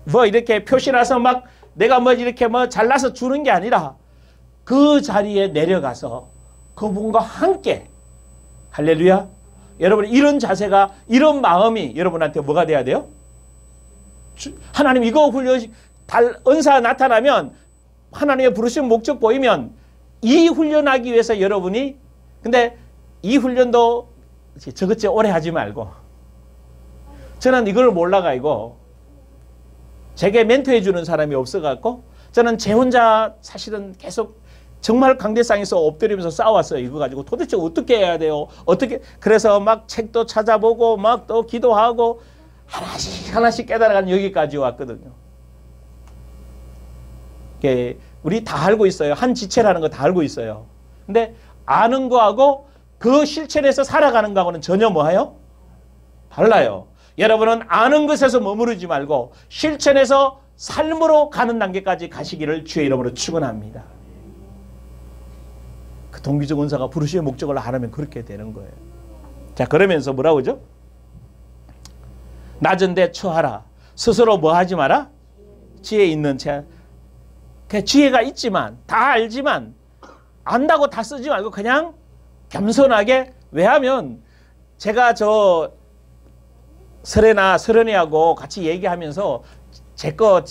뭐 이렇게 표시나서 막 내가 뭐 이렇게 뭐 잘나서 주는 게 아니라 그 자리에 내려가서 그분과 함께 할렐루야. 여러분 이런 자세가 이런 마음이 여러분한테 뭐가 돼야 돼요? 하나님 이거 훈련 은사 나타나면 하나님의 부르신 목적 보이면 이 훈련하기 위해서 여러분이 근데 이 훈련도 저것저 오래 하지 말고 저는 이걸 몰라가지고 제게 멘토해 주는 사람이 없어갖고 저는 제 혼자 사실은 계속 정말 강대상에서 엎드리면서 싸웠어요. 이거 가지고 도대체 어떻게 해야 돼요? 어떻게 그래서 막 책도 찾아보고 막 또 기도하고 하나씩 깨달아가는 여기까지 왔거든요. 우리 다 알고 있어요. 한 지체라는 거 다 알고 있어요. 근데 아는 거하고 그 실천에서 살아가는 거하고는 전혀 뭐예요? 달라요. 여러분은 아는 것에서 머무르지 말고 실천해서 삶으로 가는 단계까지 가시기를 주의 이름으로 축원합니다. 그 동기적 은사가 부르심의 목적을 알면 그렇게 되는 거예요. 자, 그러면서 뭐라고 하죠? 낮은데 처하라. 스스로 뭐 하지 마라? 지혜 있는 채. 지혜가 있지만 다 알지만 안다고 다 쓰지 말고 그냥 겸손하게 왜하면 제가 저 설현이하고 같이 얘기하면서 제거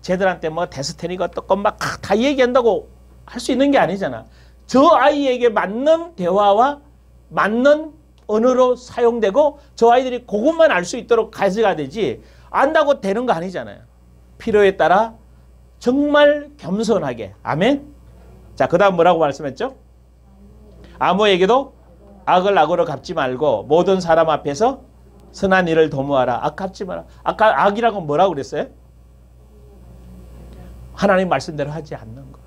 쟤들한테 뭐 데스테니가 어떻건 막 다 얘기한다고 할 수 있는 게 아니잖아. 저 아이에게 맞는 대화와 맞는 언어로 사용되고 저 아이들이 그것만 알 수 있도록 가져가야 되지 안다고 되는 거 아니잖아요. 필요에 따라 정말 겸손하게. 아멘. 자, 그 다음 뭐라고 말씀했죠? 아무에게도 악을 악으로 갚지 말고 모든 사람 앞에서 선한 일을 도모하라. 악 갚지 마라. 아까 악이라고 뭐라고 그랬어요? 하나님 말씀대로 하지 않는 거.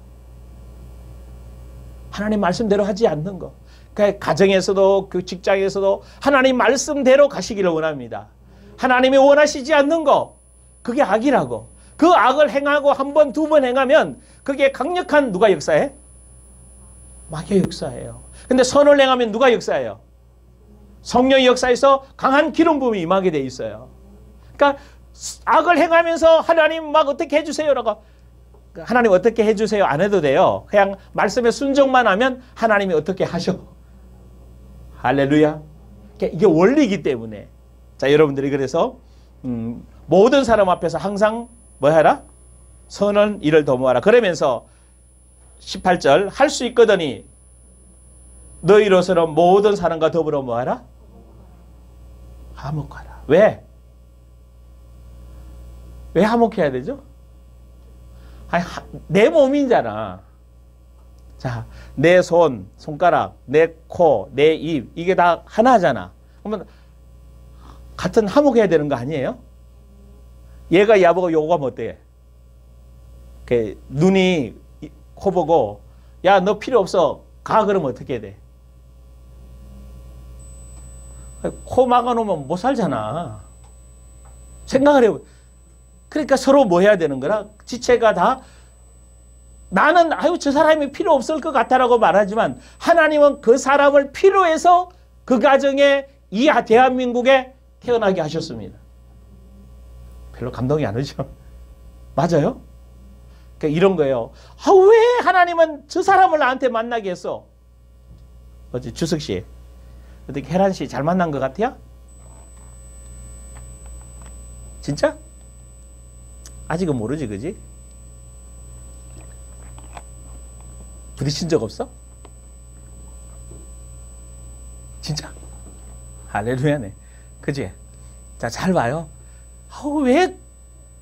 하나님 말씀대로 하지 않는 거. 그러니까 가정에서도 그 직장에서도 하나님 말씀대로 가시기를 원합니다. 하나님이 원하시지 않는 거. 그게 악이라고. 그 악을 행하고 한 번, 두 번 행하면 그게 강력한 누가 역사해? 마귀의 역사예요. 근데 선을 행하면 누가 역사해요? 성령의 역사에서 강한 기름 부음이 임하게 돼 있어요. 그러니까 악을 행하면서 하나님 막 어떻게 해주세요라고 하나님 어떻게 해주세요 안 해도 돼요. 그냥 말씀에 순종만 하면 하나님이 어떻게 하셔. 할렐루야. 이게 원리이기 때문에. 자, 여러분들이 그래서 모든 사람 앞에서 항상 뭐 하라? 선한 일을 도모하라. 그러면서 18절 할 수 있거더니 너희로서는 모든 사람과 더불어 뭐하라? 화목하라. 왜? 왜 화목해야 되죠? 아니, 내 몸이잖아. 자, 내 손, 손가락, 내 코, 내 입 이게 다 하나잖아. 그러면 같은 화목해야 되는 거 아니에요? 얘가 야보고 요거가 뭐 어때? 눈이 코 보고 야, 너 필요 없어. 가 그러면 어떻게 돼? 코 막아놓으면 못 살잖아. 생각을 해보. 그러니까 서로 뭐 해야 되는 거라? 지체가 다 나는 아유 저 사람이 필요 없을 것 같다라고 말하지만 하나님은 그 사람을 필요해서 그 가정에 이 대한민국에 태어나게 하셨습니다. 별로 감동이 안 오죠? 맞아요? 그러니까 이런 거예요. 아, 왜 하나님은 저 사람을 나한테 만나게 했어? 어제 주석 씨 어떻게 혜란 씨 잘 만난 것 같아요? 진짜? 아직은 모르지, 그지? 부딪힌 적 없어? 진짜? 할렐루야네. 그지? 자, 잘 봐요. 왜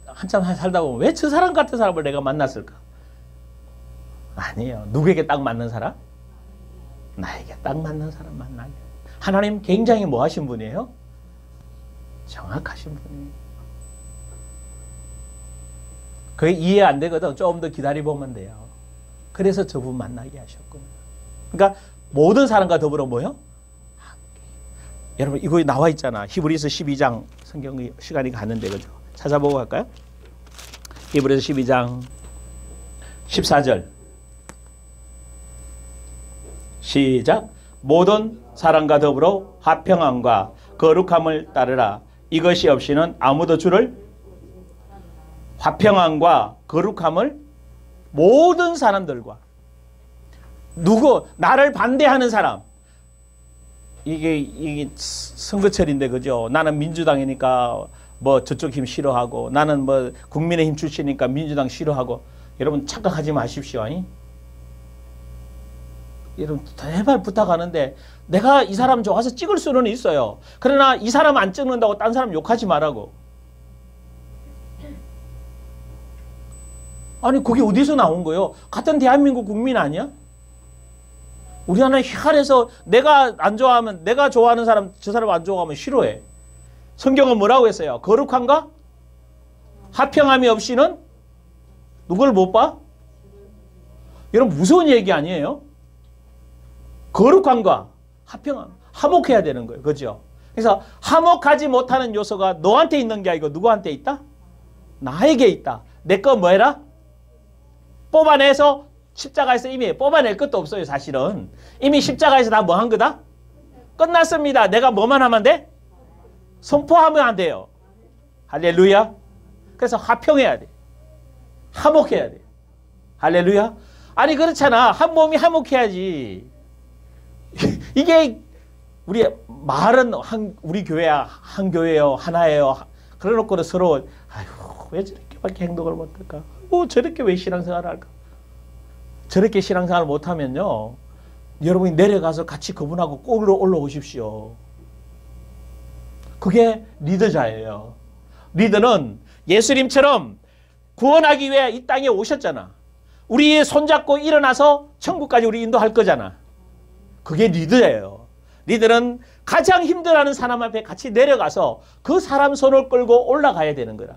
한참 살다 보면 왜 저 사람 같은 사람을 내가 만났을까? 아니에요. 누구에게 딱 맞는 사람? 나에게 딱 맞는 사람 만나게. 하나님 굉장히 뭐 하신 분이에요? 정확하신 분이에요. 그게 이해 안 되거든. 조금 더 기다려보면 돼요. 그래서 저분 만나게 하셨구나. 그러니까 모든 사람과 더불어 뭐요? 여러분 이거 나와 있잖아. 히브리서 12장 성경 시간이 갔는데 그죠? 찾아보고 갈까요? 히브리서 12장 14절 시작. 모든 사람과 더불어 화평함과 거룩함을 따르라. 이것이 없이는 아무도 주를 화평함과 거룩함을 모든 사람들과 누구 나를 반대하는 사람 이게 선거철인데 그죠? 나는 민주당이니까 뭐 저쪽 힘 싫어하고 나는 뭐 국민의힘 출신이니까 민주당 싫어하고 여러분 착각하지 마십시오. 아니? 여러분 제발 부탁하는데 내가 이 사람 좋아서 찍을 수는 있어요. 그러나 이 사람 안 찍는다고 딴 사람 욕하지 말라고. 아니 그게 어디서 나온 거예요? 같은 대한민국 국민 아니야? 우리나라는 희한해서 내가 안 좋아하면 내가 좋아하는 사람 저 사람 안 좋아하면 싫어해. 성경은 뭐라고 했어요? 거룩함과 화평함이 없이는 누굴 못 봐? 여러분 무서운 얘기 아니에요? 거룩함과 화평함, 화목해야 되는 거예요. 그죠? 그래서 화목하지 못하는 요소가 너한테 있는 게 아니고 누구한테 있다? 나에게 있다. 내 거 뭐 해라? 뽑아내서 십자가에서 이미 뽑아낼 것도 없어요. 사실은 이미 십자가에서 다 뭐 한 거다? 끝났습니다. 내가 뭐만 하면 돼? 선포하면 안 돼요. 할렐루야. 그래서 화평해야 돼. 화목해야 돼. 할렐루야. 아니 그렇잖아. 한 몸이 화목해야지. 이게 우리 말은 우리 교회야 한 교회요 하나예요. 그래놓고는 서로 아휴 왜 저렇게밖에 행동을 못할까? 저렇게 왜 신앙생활을 할까? 저렇게 신앙생활을 못하면요 여러분이 내려가서 같이 그분하고 꼴로 올라오십시오. 그게 리더자예요. 리더는 예수님처럼 구원하기 위해 이 땅에 오셨잖아. 우리 손잡고 일어나서 천국까지 우리 인도할 거잖아. 그게 리더예요. 리더는 가장 힘들어하는 사람 앞에 같이 내려가서 그 사람 손을 끌고 올라가야 되는 거라.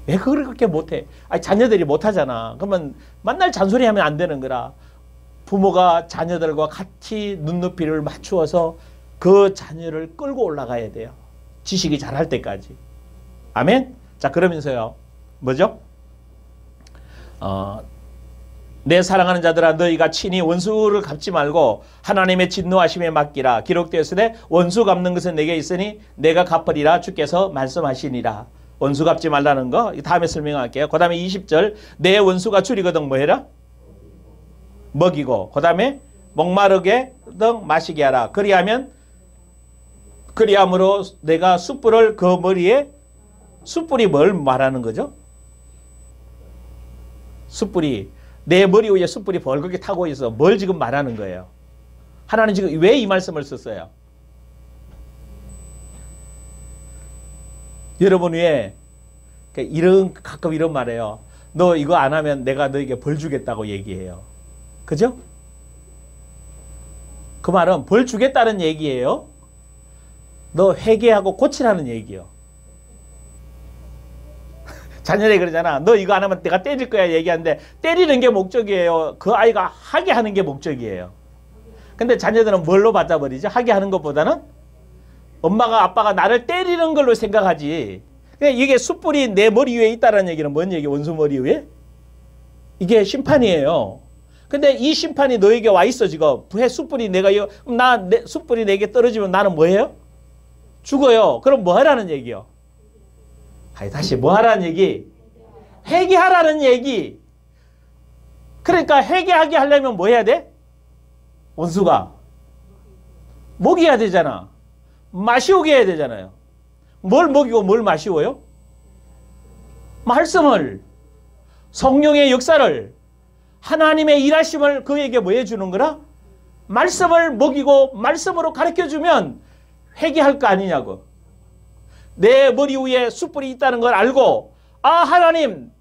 왜 그걸 그렇게 못해? 아니, 자녀들이 못하잖아. 그러면 맨날 잔소리하면 안 되는 거라. 부모가 자녀들과 같이 눈높이를 맞추어서 그 자녀를 끌고 올라가야 돼요. 지식이 잘할 때까지. 아멘? 자, 그러면서요. 뭐죠? 내 사랑하는 자들아 너희가 친히 원수를 갚지 말고 하나님의 진노하심에 맡기라. 기록되었으되 원수 갚는 것은 내게 있으니 내가 갚으리라 주께서 말씀하시니라. 원수 갚지 말라는 거 다음에 설명할게요. 그 다음에 20절 내 원수가 줄이거든 뭐 해라? 먹이고 그 다음에 목마르게 등 마시게 하라. 그리함으로 내가 숯불을 그 머리에 숯불이 뭘 말하는 거죠? 숯불이 내 머리 위에 숯불이 벌겋게 타고 있어. 뭘 지금 말하는 거예요? 하나님 지금 왜 이 말씀을 썼어요? 여러분 위에 가끔 이런 말해요. 너 이거 안 하면 내가 너에게 벌 주겠다고 얘기해요. 그죠? 그 말은 벌 주겠다는 얘기예요. 너 회개하고 고치라는 얘기예요. 자녀들이 그러잖아. 너 이거 안 하면 내가 때릴 거야 얘기하는데 때리는 게 목적이에요. 그 아이가 하게 하는 게 목적이에요. 근데 자녀들은 뭘로 받아버리죠? 하게 하는 것보다는 엄마가 아빠가 나를 때리는 걸로 생각하지. 이게 숯불이 내 머리 위에 있다는 얘기는 뭔 얘기예요? 원수 머리 위에? 이게 심판이에요. 근데 이 심판이 너에게 와 있어 지금. 숯불이 숯불이 내게 떨어지면 나는 뭐예요? 죽어요. 그럼 뭐 하라는 얘기요? 다시 뭐 하라는 얘기? 회개하라는 얘기. 그러니까 회개하게 하려면 뭐 해야 돼? 원수가 먹여야 되잖아. 마시오게 해야 되잖아요. 뭘 먹이고 뭘 마시워요? 말씀을, 성령의 역사를, 하나님의 일하심을 그에게 뭐 해주는 거라? 말씀을 먹이고 말씀으로 가르쳐주면 회개할 거 아니냐고. 내 머리 위에 숯불이 있다는 걸 알고 하나님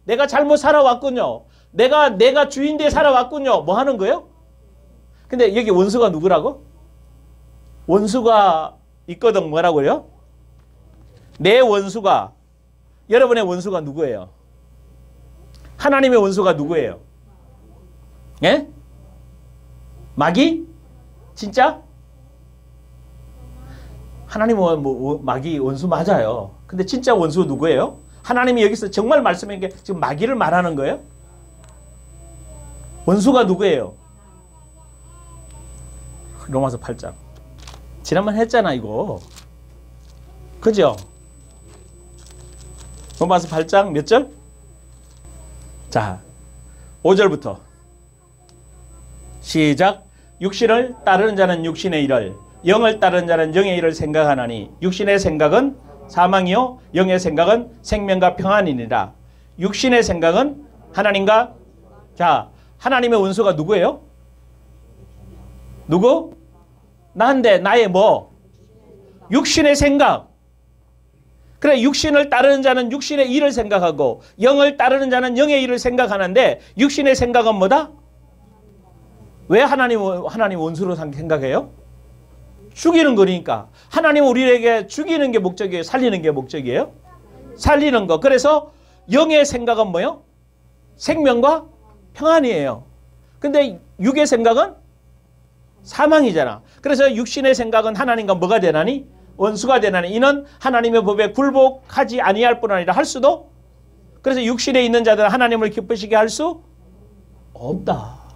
내가 잘못 살아왔군요. 내가 주인되어 살아왔군요. 뭐 하는 거예요? 근데 여기 원수가 누구라고? 원수가 있거든. 뭐라고요? 내 원수가, 여러분의 원수가 누구예요? 하나님의 원수가 누구예요? 예? 마귀? 진짜? 하나님은 마귀 원수 맞아요. 근데 진짜 원수 누구예요? 하나님이 여기서 정말 말씀한 게 지금 마귀를 말하는 거예요? 원수가 누구예요? 로마서 8장. 지난번 했잖아 이거. 그죠? 로마서 8장 몇 절? 자, 5절부터 시작. 육신을 따르는 자는 육신의 일을, 영을 따르는 자는 영의 일을 생각하나니 육신의 생각은 사망이요 영의 생각은 생명과 평안이니라. 육신의 생각은 하나님과, 자, 하나님의 원수가 누구예요? 누구? 나인데 나의 뭐? 육신의 생각. 그래, 육신을 따르는 자는 육신의 일을 생각하고 영을 따르는 자는 영의 일을 생각하는데 육신의 생각은 뭐다? 왜 하나님 원수로 생각해요? 죽이는 거니까. 하나님은 우리에게 죽이는 게 목적이에요? 살리는 게 목적이에요? 살리는 거. 그래서 영의 생각은 뭐예요? 생명과 평안이에요. 근데 육의 생각은 사망이잖아. 그래서 육신의 생각은 하나님과 뭐가 되나니? 원수가 되나니. 이는 하나님의 법에 굴복하지 아니할 뿐 아니라 할 수도. 그래서 육신에 있는 자들은 하나님을 기쁘시게 할 수 없다.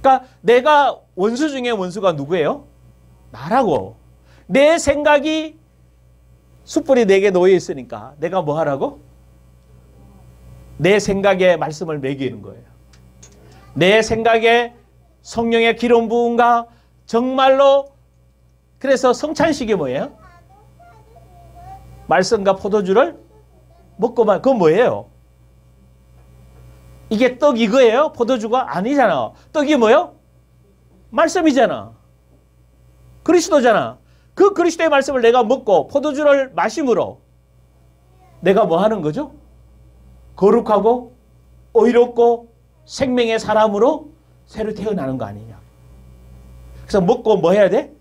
그러니까 내가 원수 중에 원수가 누구예요? 나라고. 내 생각이 숯불이 내게 놓여 있으니까 내가 뭐 하라고? 내 생각에 말씀을 매기는 거예요. 내 생각에 성령의 기름 부음과 정말로. 그래서 성찬식이 뭐예요? 말씀과 포도주를 먹고만. 그건 뭐예요? 이게 떡 이거예요? 포도주가 아니잖아. 떡이 뭐예요? 말씀이잖아. 그리스도잖아. 그 그리스도의 말씀을 내가 먹고 포도주를 마심으로 내가 뭐 하는 거죠? 거룩하고 의롭고 생명의 사람으로 새로 태어나는 거 아니냐. 그래서 먹고 뭐 해야 돼?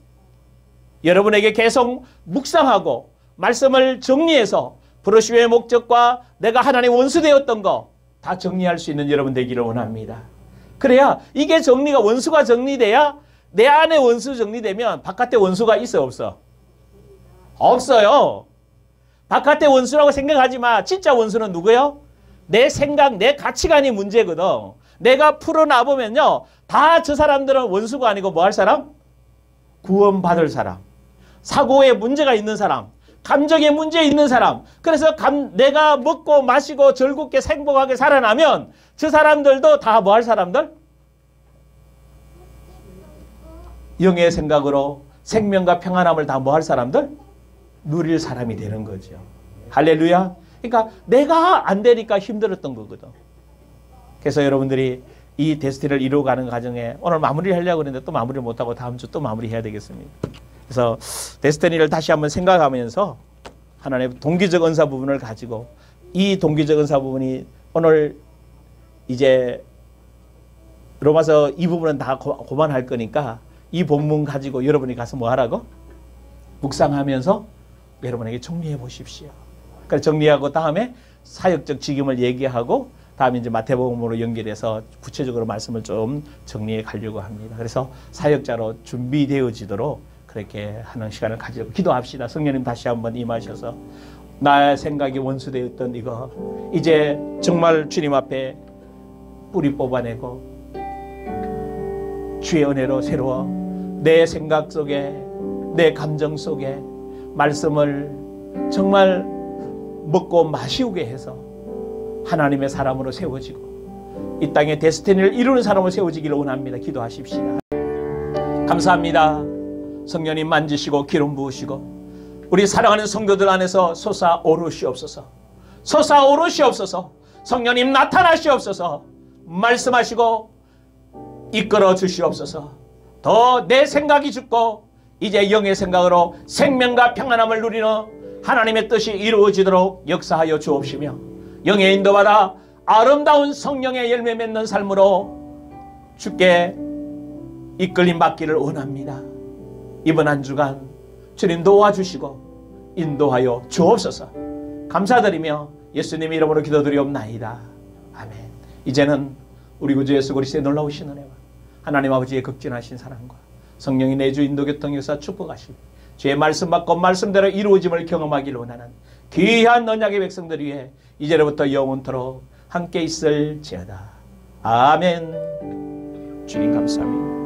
여러분에게 계속 묵상하고 말씀을 정리해서 브로시오의 목적과 내가 하나님의 원수 되었던 거 다 정리할 수 있는 여러분 되기를 원합니다. 그래야 이게 정리가 원수가 정리돼야 내 안에 원수 정리되면 바깥에 원수가 있어 없어? 없어요. 바깥에 원수라고 생각하지 마. 진짜 원수는 누구예요? 내 생각, 내 가치관이 문제거든. 내가 풀어놔보면요. 다 저 사람들은 원수가 아니고 뭐 할 사람? 구원받을 사람. 사고에 문제가 있는 사람. 감정에 문제 있는 사람. 그래서 내가 먹고 마시고 즐겁게 행복하게 살아나면 저 사람들도 다 뭐 할 사람들? 영의 생각으로 생명과 평안함을 다 뭐 할 사람들? 누릴 사람이 되는 거죠. 할렐루야. 그러니까 내가 안 되니까 힘들었던 거거든. 그래서 여러분들이 이 데스티니를 이루어가는 과정에 오늘 마무리를 하려고 했는데 또 마무리를 못하고 다음 주 또 마무리해야 되겠습니다. 그래서 데스티니를 다시 한번 생각하면서 하나님의 동기적 은사 부분을 가지고 이 동기적 은사 부분이 오늘 이제 로마서 이 부분은 다 고만할 거니까 이 본문 가지고 여러분이 가서 뭐 하라고? 묵상하면서 여러분에게 정리해 보십시오. 그래서 정리하고 다음에 사역적 직임을 얘기하고 다음에 이제 마태복음으로 연결해서 구체적으로 말씀을 좀 정리해 가려고 합니다. 그래서 사역자로 준비되어지도록 그렇게 하는 시간을 가지고 기도합시다. 성령님 다시 한번 임하셔서 나의 생각이 원수되었던 이거 이제 정말 주님 앞에 뿌리 뽑아내고 주의 은혜로 새로워 내 생각 속에 내 감정 속에 말씀을 정말 먹고 마시우게 해서 하나님의 사람으로 세워지고 이 땅에 데스티니를 이루는 사람으로 세워지기를 원합니다. 기도하십시다. 감사합니다. 성령님 만지시고 기름 부으시고 우리 사랑하는 성도들 안에서 솟아오르시옵소서. 솟아오르시옵소서. 성령님 나타나시옵소서. 말씀하시고 이끌어 주시옵소서. 더 내 생각이 죽고 이제 영의 생각으로 생명과 평안함을 누리는 하나님의 뜻이 이루어지도록 역사하여 주옵시며 영의 인도받아 아름다운 성령의 열매 맺는 삶으로 주께 이끌림 받기를 원합니다. 이번 한 주간 주님 도와주시고 인도하여 주옵소서. 감사드리며 예수님 이름으로 기도드리옵나이다. 아멘. 이제는 우리 구주 예수 그리스도의 놀라우신 은혜와 하나님 아버지의 극진하신 사랑과 성령이 내주 인도교통 역사 축복하시고 주의 말씀 받고 말씀대로 이루어짐을 경험하기를 원하는 귀한 언약의 백성들 위해 이제로부터 영원토록 함께 있을지어다. 아멘. 주님 감사합니다.